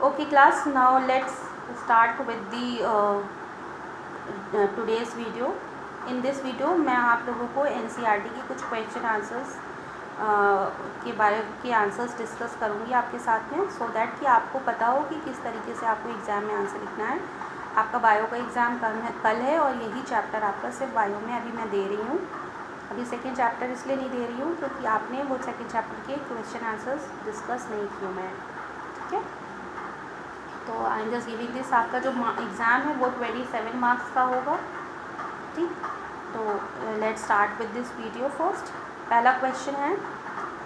Okay class, now let's start with the today's video. In this video मैं आप लोगों को NCERT की कुछ क्वेश्चन आंसर्स के बारे के आंसर्स डिस्कस करूँगी आपके साथ में, सो दैट कि आपको पता हो कि किस तरीके से आपको एग्ज़ाम में आंसर लिखना है। आपका बायो का एग्ज़ाम कल है और यही चैप्टर आपका सिर्फ बायो में अभी मैं दे रही हूँ। अभी सेकेंड चैप्टर इसलिए नहीं दे रही हूँ क्योंकि आपने वो सेकेंड चैप्टर के क्वेश्चन आंसर्स डिस्कस नहीं किए मैं, ठीक है। तो I am just giving this. आपका जो एग्ज़ाम है वो 27 मार्क्स का होगा, ठीक। तो let's start with this video first. पहला क्वेश्चन है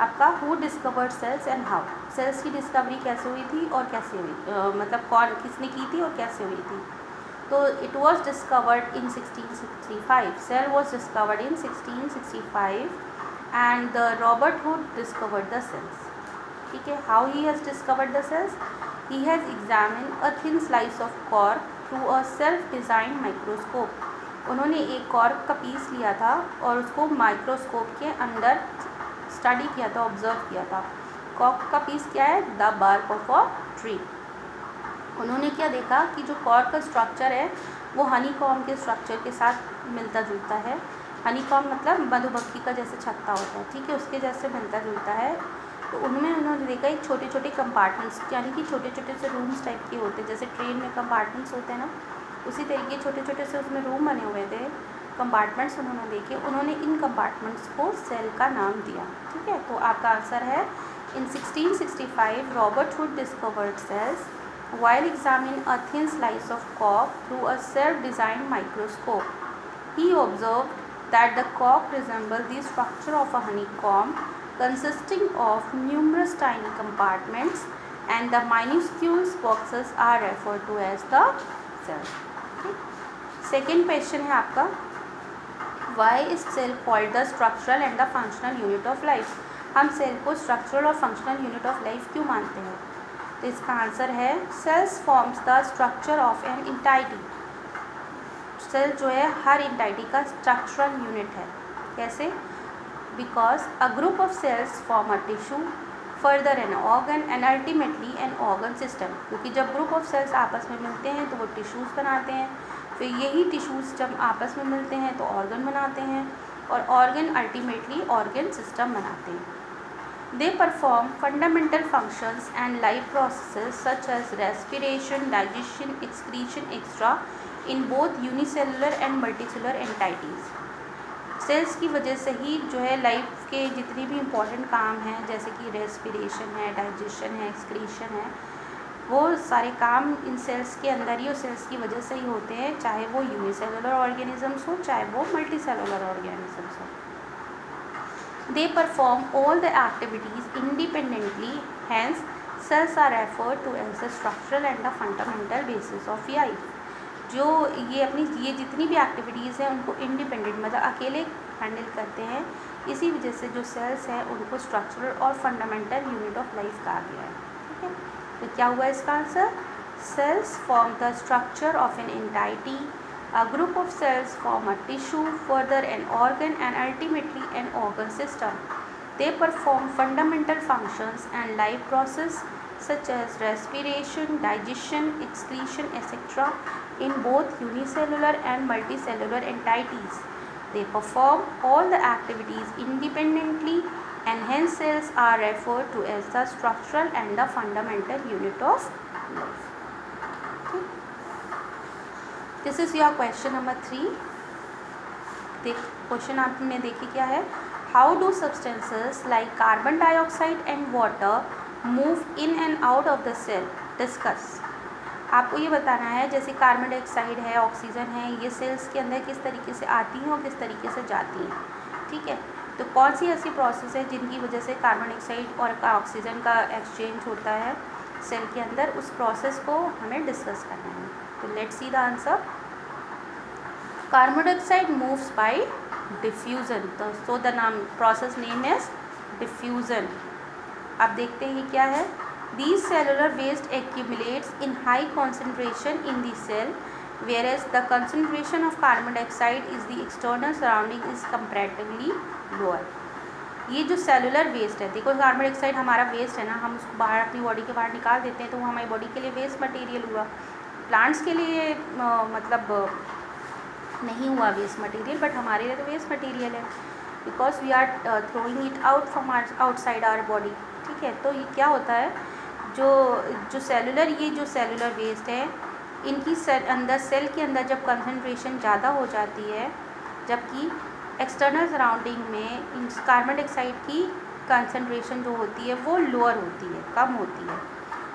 आपका, who discovered cells and how. Cells की डिस्कवरी कैसे हुई थी और कैसे हुई, मतलब कौन किसने की थी और कैसे हुई थी। तो it was discovered in 1665। Cell was discovered in 1665 and the Robert Hooke discovered the cells, ठीक है। How he has discovered the cells, he has examined a thin slice of cork through a self-designed microscope। उन्होंने एक cork का piece लिया था और उसको microscope के अंदर स्टडी किया था, ऑब्जर्व किया था। कॉर्क का पीस क्या है, the bark of a tree. उन्होंने क्या देखा कि जो कॉर्क का स्ट्रक्चर है वो हनी कॉम के स्ट्रक्चर के साथ मिलता जुलता है। हनी कॉम मतलब मधुमक्खी का जैसे छत्ता होता है, ठीक है, उसके जैसे मिलता जुलता है। तो उनमें उन्होंने देखा एक छोटे छोटे कंपार्टमेंट्स, यानी कि छोटे छोटे से रूम्स टाइप के होते हैं, जैसे ट्रेन में कंपार्टमेंट्स होते हैं ना, उसी तरीके छोटे छोटे से उसमें रूम बने हुए थे, कंपार्टमेंट्स उन्होंने देखे। उन्होंने इन कंपार्टमेंट्स को सेल का नाम दिया, ठीक है। तो आपका आंसर है in 1665 Robert Hooke discovered cells while examining a thin slice of cork through a self-designed microscope. He observed that the cork resembled the structure of a honeycomb consisting of numerous tiny compartments, and the minuscule boxes are referred to as the cells. Second question है आपका, why is cell called the structural and the functional unit of life। हम cell को structural और functional unit of life क्यों मानते हैं। तो इसका आंसर है, cells forms the structure of an entity. Cell जो है हर इंटाइटी का स्ट्रक्चरल यूनिट है। कैसे, because a group of cells form a tissue, further an organ and ultimately an organ system. क्योंकि जब ग्रुप ऑफ सेल्स आपस में मिलते हैं तो वो टिश्यूज़ बनाते हैं, फिर यही टिश्यूज़ जब आपस में मिलते हैं तो ऑर्गन बनाते हैं, और ऑर्गन अल्टीमेटली ऑर्गन सिस्टम बनाते हैं। They perform fundamental functions and life processes such as respiration, digestion, excretion, etc. in both unicellular and multicellular entities. Cells की वजह से ही जो है लाइफ के जितने भी इम्पोर्टेंट काम हैं, जैसे कि रेस्पिरेशन है, डाइजेशन है, एक्सक्रीशन है, वो सारे काम इन सेल्स के अंदर ही और सेल्स की वजह से ही होते हैं, चाहे वो यूनिसेलुलर ऑर्गेनिजम्स हो चाहे वो मल्टीसेलुलर ऑर्गेनिजम्स हो। They perform all the activities independently, hence cells are referred to as the structural and the fundamental basis of life। जो ये जितनी भी एक्टिविटीज़ हैं उनको इंडिपेंडेंट मतलब अकेले हैंडल करते हैं, इसी वजह से जो सेल्स हैं उनको स्ट्रक्चरल और फंडामेंटल यूनिट ऑफ लाइफ कहा गया है, ठीक है। तो क्या हुआ इसका answer, cells form the structure of an entity, a group of cells form a tissue, further an organ and ultimately an organ system. They perform fundamental functions and life process such as respiration, digestion, excretion, etc. in both unicellular and multicellular entities. They perform all the activities independently and hence cells are referred to as the structural and the fundamental unit of life. This is your question number 3। Question आपने देखी क्या है, how do substances like carbon dioxide and water move in and out of the cell, discuss. आपको ये बताना है जैसे carbon dioxide है, ऑक्सीजन है, ये सेल्स के अंदर किस तरीके से आती हैं और किस तरीके से जाती हैं, ठीक है। तो कौन सी ऐसी प्रोसेस है जिनकी वजह से कार्बन डाइऑक्साइड और ऑक्सीजन का एक्सचेंज होता है सेल के अंदर, उस प्रोसेस को हमें डिस्कस करना है। तो let's see the answer. Carbon dioxide moves by diffusion, तो द नाम प्रोसेस नेम इज डिफ्यूज़न। अब देखते हैं ये क्या है, these cellular waste accumulates in high concentration in the cell, whereas the concentration of carbon dioxide is the external surrounding is comparatively lower। ये जो सेलुलर वेस्ट है, देखो कार्बन डाइऑक्साइड हमारा वेस्ट है ना, हम उसको बाहर अपनी बॉडी के बाहर निकाल देते हैं तो वो हमारी बॉडी के लिए वेस्ट मटेरियल हुआ। प्लांट्स के लिए मतलब नहीं हुआ वेस्ट मटेरियल, बट हमारे लिए तो वेस्ट मटेरियल है, because we are throwing it out from outside our body. ठीक है, तो ये क्या होता है, जो सेलुलर वेस्ट है, इनकी सेल के अंदर जब कंसंट्रेशन ज़्यादा हो जाती है, जबकि एक्सटर्नल सराउंडिंग में कार्बन डाइऑक्साइड की कंसंट्रेशन जो होती है वो लोअर होती है, कम होती है।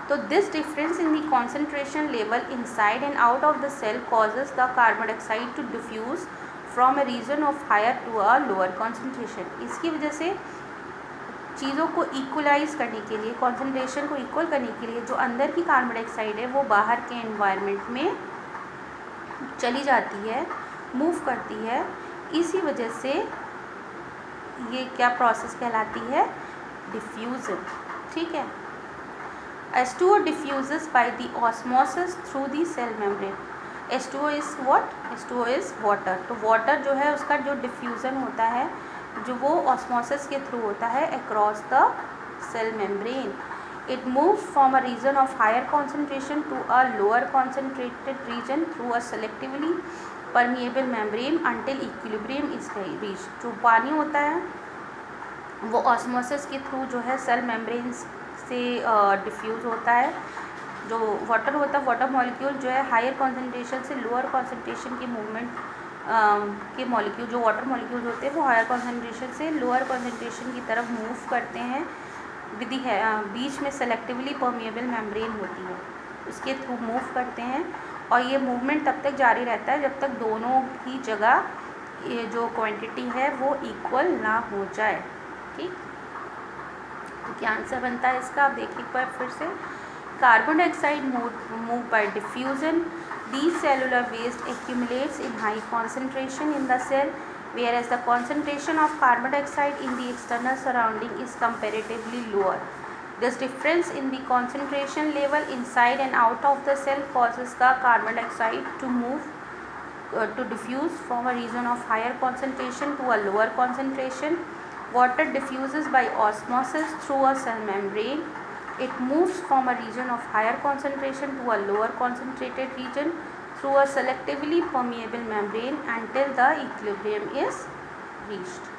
तो this difference in the concentration level inside and out of the cell causes the carbon dioxide to diffuse from a region of higher to a lower concentration. इसकी वजह से चीज़ों को इक्वलाइज करने के लिए, कंसंट्रेशन को इक्वल करने के लिए, जो अंदर की कार्बन डाइऑक्साइड है वो बाहर के एनवायरनमेंट में चली जाती है, मूव करती है। इसी वजह से ये क्या प्रोसेस कहलाती है, डिफ्यूज़न। ठीक है, H2O diffuses by the osmosis through the cell membrane. H2O is what? H2O is water. तो water जो है उसका जो डिफ्यूज़न होता है, जो वो ऑस्मोसिस के थ्रू होता है across the cell membrane. It moves from a region of higher concentration to a lower concentrated region through a selectively permeable membrane until equilibrium is reached. जो पानी होता है वो ऑस्मोसिस के थ्रू जो है सेल मेम्ब्रेन से डिफ्यूज़ होता है। जो वाटर होता है, वाटर मॉलिक्यूल जो है हायर कॉन्सेंट्रेशन से लोअर कॉन्सेंट्रेशन की मूवमेंट के मॉलिक्यूल, जो वाटर मॉलिक्यूल्स होते हैं वो हायर कॉन्सेंट्रेशन से लोअर कॉन्सेंट्रेशन की तरफ मूव करते हैं। विधि है बीच में सेलेक्टिवली परमिएबल मेम्ब्रेन होती है, उसके थ्रू मूव करते हैं, और ये मूवमेंट तब तक जारी रहता है जब तक दोनों की जगह ये जो क्वांटिटी है वो इक्वल ना हो जाए। ठीक, तो क्या आंसर बनता है इसका, आप देखिए एक बार फिर से। Carbon dioxide move by diffusion, the cellular waste accumulates in high concentration in the cell, whereas the concentration of carbon dioxide in the external surrounding is comparatively lower. This difference in the concentration level inside and out of the cell causes the carbon dioxide to move to diffuse from a region of higher concentration to a lower concentration. Water diffuses by osmosis through a cell membrane. It moves from a region of higher concentration to a lower concentrated region through a selectively permeable membrane until the equilibrium is reached.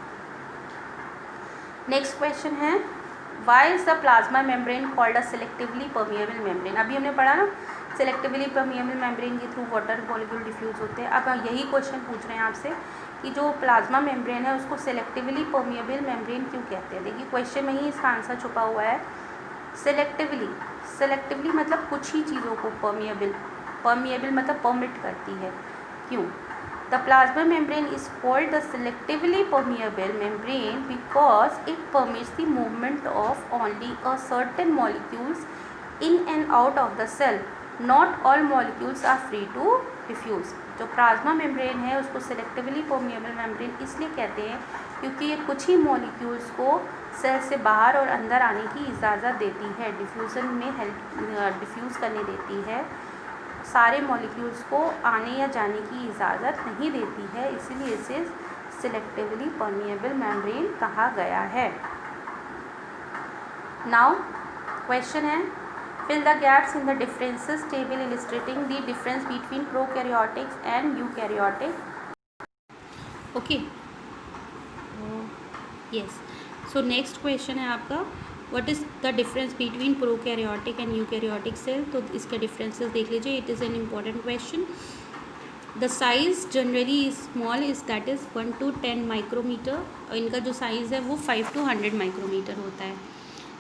Next question है, why is the plasma membrane called a selectively permeable membrane? अभी हमने पढ़ा ना, selectively permeable membrane के through water molecule diffuse होते हैं। अब यही क्वेश्चन पूछ रहे हैं आपसे कि जो प्लाज्मा मेम्ब्रेन है उसको सेलेक्टिवली परमिएबल मेम्ब्रेन क्यों कहते हैं। देखिए क्वेश्चन में ही इसका आंसर छुपा हुआ है। सेलेक्टिवली मतलब कुछ ही चीज़ों को परमिएबल मतलब परमिट करती है। क्यों? The plasma membrane is called the selectively permeable membrane because it permits the movement of only a certain molecules in and out of the cell, not all molecules are free to diffuse. जो plasma membrane है उसको selectively permeable membrane इसलिए कहते हैं क्योंकि ये कुछ ही molecules को सेल से बाहर और अंदर आने की इजाज़त देती है, डिफ्यूज़न में हेल्प डिफ्यूज़ करने देती है। सारे मॉलिक्यूल्स को आने या जाने की इजाज़त नहीं देती है, इसीलिए इसे सेलेक्टिवली परमिएबल मेम्ब्रेन कहा गया है। नाउ क्वेश्चन है, fill the gaps in the differences table illustrating the difference between prokaryotics and eukaryotic. Okay, yes, so next question है आपका, what is the difference between prokaryotic and eukaryotic cell? तो इसका differences देख लीजिए, it is an important question. The size generally is small, is that is 1 to 10 micrometer, और इनका जो size है वो 5 to 100 माइक्रोमीटर होता है।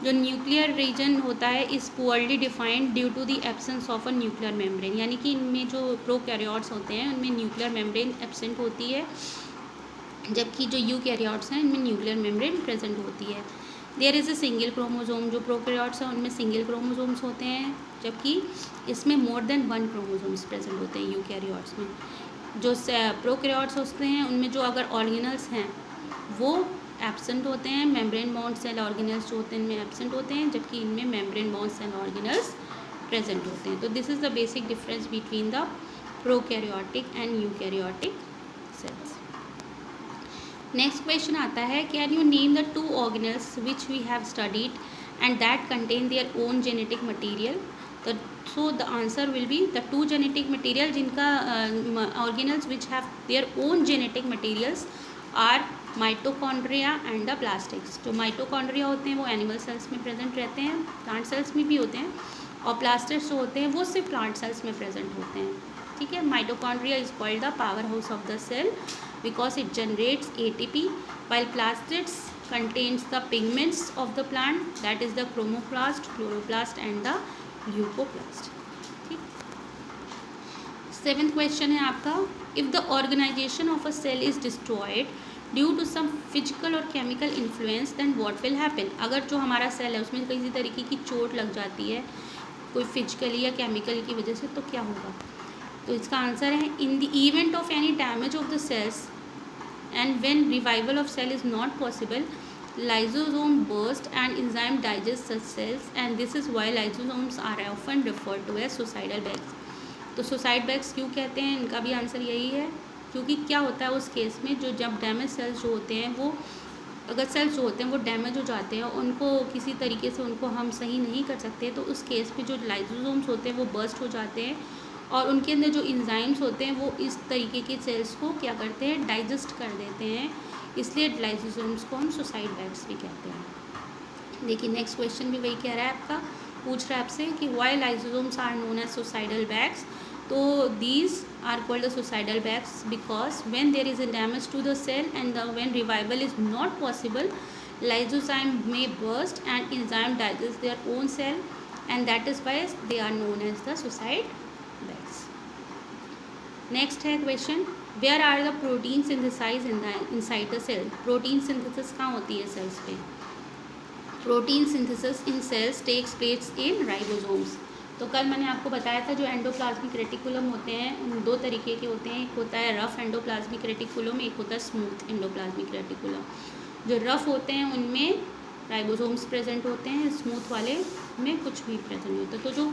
जो न्यूक्लियर रीजन होता है is poorly defined due to the absence of a nuclear membrane, यानी कि इनमें जो प्रोकैरियोट्स होते हैं उनमें न्यूक्लियर मेम्ब्रेन एब्सेंट होती है, जबकि जो यूकैरियोट्स हैं इनमें न्यूक्लियर मेम्ब्रेन प्रेजेंट होती है। There is a single chromosome, जो प्रोकैरियोट्स हैं उनमें सिंगल क्रोमोजोम्स होते हैं, जबकि इसमें मोर देन 1 क्रोमोजोम्स प्रेजेंट होते हैं यूकैरियोट्स में। जो प्रोकैरियोट्स होते हैं उनमें जो अगर ऑर्गेनल्स हैं वो एब्सेंट होते हैं, मेम्ब्रेन बाउंड सेल ऑर्गेनल्स जो होते हैं इनमें एब्सेंट होते हैं, जबकि इनमें membrane bound cell organelles present होते हैं। तो this is the basic difference between the prokaryotic and eukaryotic cells. Next question आता है, can you name the 2 organelles which we have studied and that contain their own genetic material. So the answer will be the 2 genetic material जिनका organelles which have their own genetic materials are mitochondria and the plastids. जो mitochondria होते हैं वो animal cells में present रहते हैं, plant cells में भी होते हैं, और प्लास्टिक्स जो होते हैं वो सिर्फ प्लांट सेल्स में प्रेजेंट होते हैं। ठीक है, mitochondria is called the power house of the cell because it generates ATP, while plastids contains the pigments of the plant, that is the chromoplast, chloroplast and the leucoplast. ठीक, 7th question है आपका, if the organization of a cell is destroyed due to some physical or chemical influence then what will happen। अगर जो हमारा cell है उसमें किसी तरीके की चोट लग जाती है कोई फिजिकली या केमिकल की वजह से, तो क्या होगा। तो इसका आंसर है, in the event of any damage of the cells and when revival of cell is not possible, lysosome burst and enzyme digest such cells, and this is why lysosomes are often referred to as suicidal bags। तो suicide bags क्यों कहते हैं, इनका भी answer यही है, क्योंकि क्या होता है उस केस में जो जब डैमेज सेल्स जो होते हैं वो, अगर सेल्स जो होते हैं वो डैमेज हो जाते हैं, उनको किसी तरीके से उनको हम सही नहीं कर सकते, तो उस केस में जो लाइसोसोम्स होते हैं वो बर्स्ट हो जाते हैं और उनके अंदर जो इंजाइम्स होते हैं वो इस तरीके के सेल्स को क्या करते हैं, डाइजेस्ट कर देते हैं, इसलिए लाइसोसोम्स को हम सुसाइड बैग्स भी कहते हैं। देखिए नेक्स्ट क्वेश्चन भी वही कह रहा है आपका, पूछ रहा है आपसे कि why lysosomes are known as suicidal bags. तो these are called the suicidal bags because when there is a damage to the cell and when revival is not possible, lysozyme may burst and enzyme digest their own cell, and that is why they are known as the suicide bags। Next है question, where are the protein synthesize inside the cell. Protein synthesis कहाँ होती है cells पे। Protein synthesis in cells takes place in ribosomes. तो कल मैंने आपको बताया था जो एंडोप्लाज्मिक रेटिकुलम होते हैं 2 तरीके के होते हैं, एक होता है रफ एंडोप्लाज्मिक रेटिकुलम, एक होता है स्मूथ एंडोप्लाज्मिक रेटिकुलम। जो रफ होते हैं उनमें राइबोसोम्स प्रेजेंट होते हैं, स्मूथ वाले में कुछ भी प्रेजेंट होता है। तो जो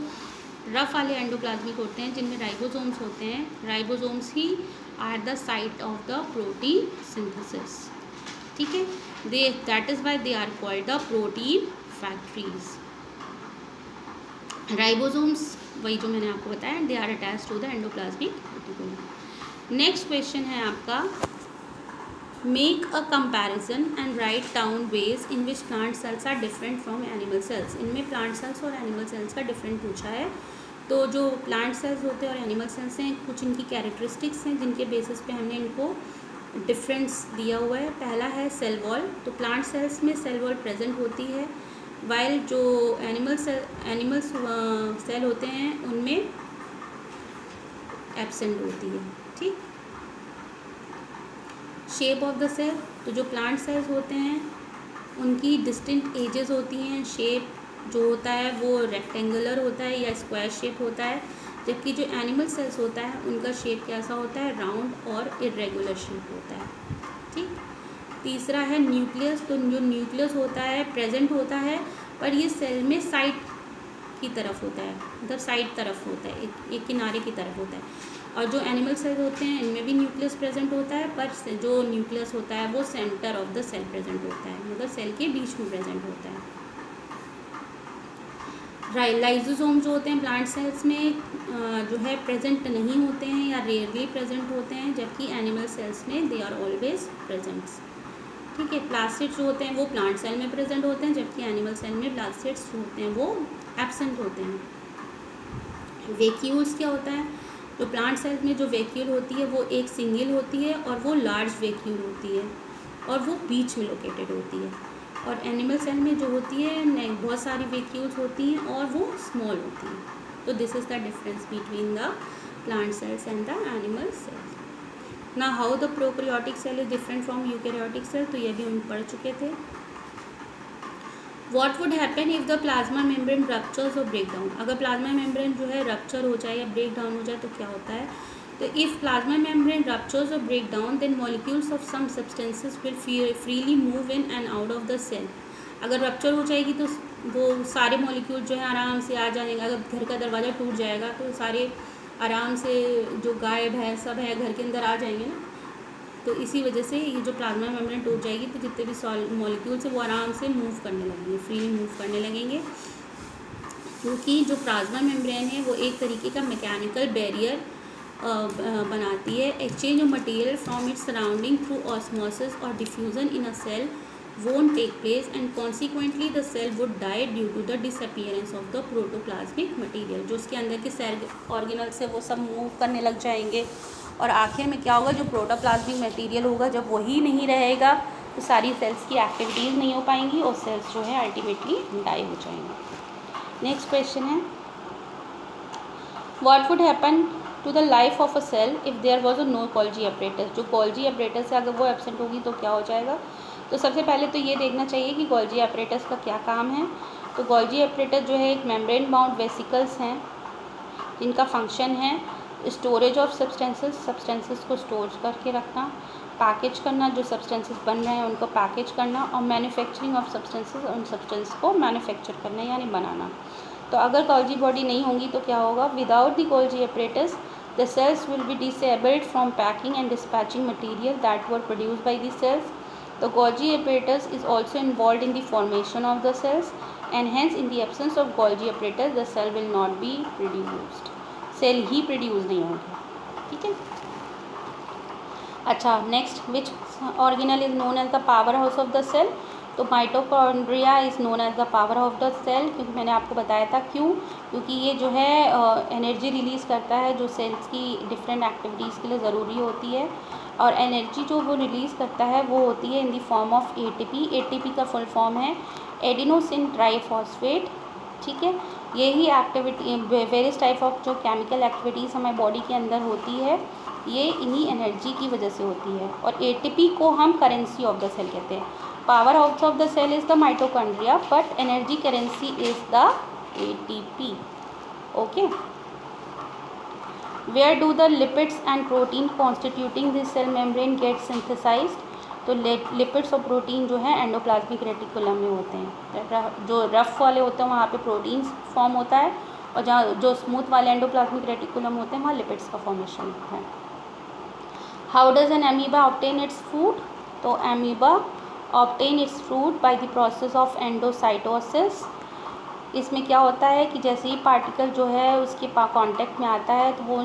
रफ वाले एंडोप्लाज्मिक होते हैं जिनमें राइबोसोम्स होते हैं, राइबोसोम्स ही are the site of the protein synthesis. ठीक है, they that is why they are called the protein factories. Ribosomes वही जो मैंने आपको बताया, they are attach to the endoplasmic reticulum. Next question है आपका, make a comparison and write down ways in which plant cells are different from animal cells. इनमें plant cells और animal cells का डिफरेंट पूछा है। तो जो प्लांट सेल्स होते हैं और एनिमल सेल्स हैं, कुछ इनकी कैरेक्टरिस्टिक्स हैं जिनके बेसिस पे हमने इनको डिफरेंस दिया हुआ है। पहला है सेल वॉल। तो प्लांट सेल्स में सेल वॉल प्रेजेंट होती है, वाइल जो एनिमल सेल होते हैं उनमें एब्सेंट होती है। ठीक, शेप ऑफ द सेल। तो जो प्लांट सेल्स होते हैं उनकी डिस्टिंक्ट एजेस होती हैं, शेप जो होता है वो रेक्टेंगुलर होता है या स्क्वायर शेप होता है, जबकि जो एनिमल सेल्स होता है उनका शेप कैसा होता है, राउंड और इरेगुलर शेप होता है। ठीक, तीसरा है न्यूक्लियस। तो जो न्यूक्लियस होता है प्रेजेंट होता है, पर ये सेल में साइड की तरफ होता है, मतलब साइड तरफ होता है, एक किनारे की तरफ होता है। और जो एनिमल सेल होते हैं इनमें भी न्यूक्लियस प्रेजेंट होता है, पर जो न्यूक्लियस होता है वो centre of the cell present होता है, मतलब सेल के बीच में प्रेजेंट होता है। लाइसोसोम जो होते हैं प्लांट सेल्स में जो है प्रेजेंट नहीं होते हैं या रेयरली प्रेजेंट होते हैं, जबकि एनिमल सेल्स में दे आर ऑलवेज प्रेजेंट। ठीक है, प्लास्टिड्स जो होते हैं वो प्लांट सेल में प्रेजेंट होते हैं, जबकि एनिमल सेल में प्लास्टिड्स जो होते हैं वो एब्सेंट होते हैं। वैक्यूल्स क्या होता है, तो प्लांट सेल में जो वैक्यूल होती है वो एक सिंगल होती है और वो लार्ज वैक्यूल होती है और वो बीच में लोकेटेड होती है। और एनिमल सेल में जो होती है बहुत सारी वैक्यूल्स होती हैं और वो स्मॉल होती हैं। तो this is the difference between the plant cells and the animal cells. ना how the prokaryotic cell is different from eukaryotic cell, तो ये भी हम पढ़ चुके थे। What would happen if the plasma membrane ruptures or break down। अगर plasma membrane जो है रप्चर हो जाए या ब्रेक डाउन हो जाए तो क्या होता है, तो if plasma membrane ruptures or break down then molecules of some substances will freely move in and out of the cell। अगर रप्चर हो जाएगी तो वो सारे मॉलिक्यूल जो है आराम से आ जाएंगे। अगर घर का दरवाज़ा टूट जाएगा तो सारे आराम से जो गाय भैंस सब है घर के अंदर आ जाएंगे ना, तो इसी वजह से ये जो प्लाज्मा मेम्ब्रेन टूट जाएगी तो जितने भी मॉलिक्यूल्स है वो आराम से मूव करने लगेंगे, फ्रीली मूव करने लगेंगे, क्योंकि जो प्लाज्मा मेम्ब्रेन है वो एक तरीके का मैकेनिकल बैरियर बनाती है। Exchange of material from its surrounding through osmosis और diffusion in a cell won't take place and consequently the cell would die due to the disappearance of the protoplasmic material। जो उसके अंदर के cell organelles है वो सब move करने लग जाएंगे और आखिर में क्या होगा, जो प्रोटोप्लाज्मिक मटेरियल होगा जब वही नहीं रहेगा तो सारी सेल्स की एक्टिविटीज़ नहीं हो पाएंगी और सेल्स जो है अल्टीमेटली डाई हो जाएंगे। नेक्स्ट क्वेश्चन है, what would happen to the life of a cell if there was a no Golgi apparatus। जो गोल्गी apparatus है अगर वो एब्सेंट होगी तो क्या हो जाएगा। तो सबसे पहले तो ये देखना चाहिए कि गोल्गी apparatus का क्या काम है। तो गोल्गी apparatus जो है एक मेम्ब्रेन बाउंड वेसिकल्स हैं जिनका फंक्शन है स्टोरेज ऑफ सब्सटेंसेस को स्टोर करके रखना, पैकेज करना, जो सब्सटेंसेस बन रहे हैं उनको पैकेज करना, और मैन्युफैक्चरिंग ऑफ सब्सटेंसेस, उन सब्सटेंस को मैन्युफैक्चर करना यानी बनाना। तो अगर गोल्गी बॉडी नहीं होगी तो क्या होगा, without the Golgi apparatus the cells will be disabled from packing and dispatching material that were produced by the cells. The Golgi apparatus is also involved in the formation of the cells and hence in the absence of Golgi apparatus the cell will not be produced। Cell ही produce नहीं होंगे, ठीक है। अच्छा, next which organelle is known as the power house of the cell. तो mitochondria is known as the power of the cell, क्योंकि मैंने आपको बताया था क्यों, क्योंकि ये जो है एनर्जी रिलीज़ करता है जो सेल्स की डिफरेंट एक्टिविटीज़ के लिए ज़रूरी होती है, और एनर्जी जो वो रिलीज़ करता है वो होती है in the form of ATP. ATP का फुल फॉर्म है एडिनोसिन ट्राईफॉस्फेट, ठीक है। यही एक्टिविटी वेरियस टाइप ऑफ जो केमिकल एक्टिविटीज़ हमारी बॉडी के अंदर होती है ये इन्हीं एनर्जी की वजह से होती है, और एटीपी को हम करेंसी ऑफ द सेल कहते हैं। Power house of the cell is the mitochondria but energy currency is the ATP. Okay, where do the lipids and protein constituting this cell membrane get synthesised. तो lipids और protein जो है endoplasmic reticulum में होते हैं। जो rough वाले होते हैं वहाँ पे प्रोटीन्स फॉर्म होता है, और जहाँ जो स्मूथ वाले एंडोप्लाज्मिक रेटिकुलम होते हैं वहाँ लिपिड्स का फॉर्मेशन होता है। How does an amoeba obtain its food. तो amoeba obtain its food by the process of endocytosis. इसमें क्या होता है कि जैसे ही पार्टिकल जो है उसके कांटेक्ट में आता है तो वो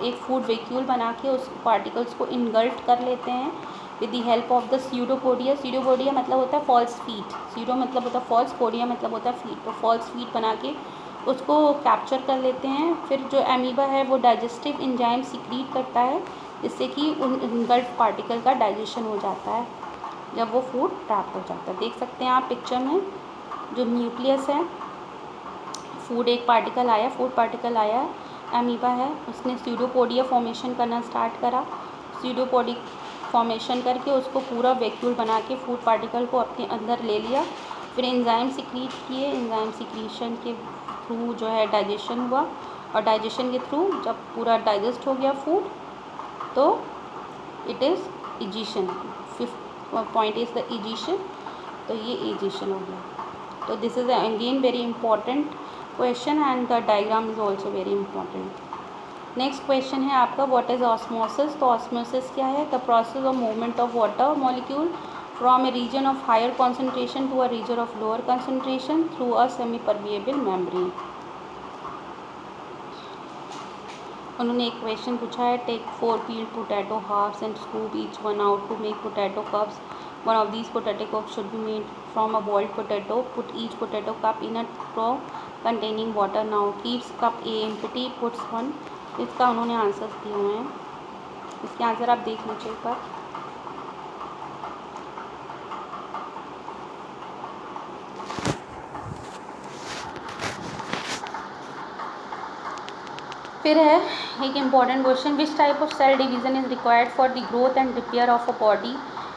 एक फूड वैक्यूल बना के उस पार्टिकल्स को इनगल्ट कर लेते हैं with the help of the pseudopodia. Pseudopodia मतलब होता है फॉल्स फीट, स्यूडो मतलब होता है फॉल्स, पोडिया मतलब होता है फीट, तो फॉल्स फीट बना के उसको कैप्चर कर लेते हैं। फिर जो अमीबा है वो डाइजेस्टिव एंजाइम सिक्रीट करता है जिससे कि उन इनगल्ट पार्टिकल का डाइजेशन हो जाता है जब वो फूड प्राप्त हो जाता है। देख सकते हैं आप पिक्चर में जो न्यूक्लियस है, फूड एक पार्टिकल आया, फूड पार्टिकल आया, अमीबा है, उसने स्यूडोपोडिया फॉर्मेशन करना स्टार्ट करा। स्यूडोपोडिक फॉर्मेशन करके उसको पूरा वैक्यूल बना के फूड पार्टिकल को अपने अंदर ले लिया। फिर एंजाइम सिक्रीट किए, एंजाइम सिक्रीशन के थ्रू जो है डाइजेशन हुआ, और डाइजेशन के थ्रू जब पूरा डाइजेस्ट हो गया फूड तो it is egestion. 5th point is the egestion, तो ये इजिशन हो गया। तो this is again very important question and the diagram is also very important. Next question है आपका व्हाट इज़ ऑस्मोसिस। तो ऑस्मोसिस क्या है, the process of movement of water molecule from a region of higher concentration to a region of lower concentration through a semi permeable membrane. उन्होंने एक question पूछा है, take 4 peeled potato halves and scoop each one out to make potato cups. One of these potato cups should be made from a boiled potato. Put each potato cup in a trough containing water. Now keeps cup A empty, puts one। इसका उन्होंने answers दिए हुए हैं, इसके answer आप देख लीजिए एक बार। फिर है एक important question, which type of cell division is required for the growth and repair of a body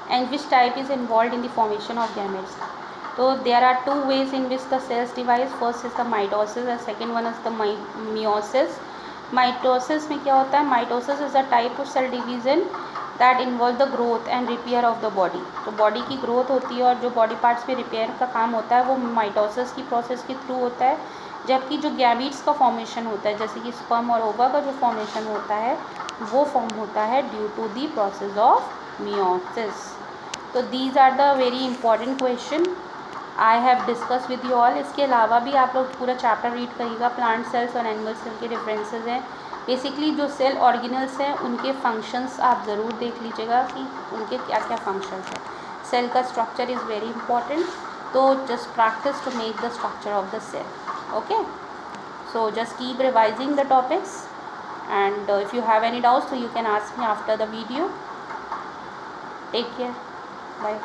and which type is involve in the formation of gametes. तो there are 2 ways in which the cells divide. First is the mitosis and second one is the meiosis. Mitosis में क्या होता है, mitosis is a type of cell division that involve the growth and repair of the body. तो body की growth होती है और जो बॉडी पार्ट्स में रिपेयर का काम होता है वो माइटोसिस की प्रोसेस के थ्रू होता है, जबकि जो गैमीट्स का फॉर्मेशन होता है जैसे कि स्पर्म और ओवा का जो फॉर्मेशन होता है वो फॉर्म होता है due to the process of meiosis. तो these are the very important question I have discuss with you all. इसके अलावा भी आप लोग पूरा चैप्टर रीड करिएगा. प्लांट सेल्स और एनिमल सेल के डिफरेंसेस हैं. बेसिकली जो सेल ऑर्गेनल्स हैं उनके फंक्शंस आप ज़रूर देख लीजिएगा कि उनके क्या क्या फंक्शंस हैं. सेल का स्ट्रक्चर इज़ वेरी इंपॉर्टेंट. तो just practice to make the structure of the cell. Okay, so just keep revising the topics, and if you have any doubts so you can ask me after the video. Take care. Bye.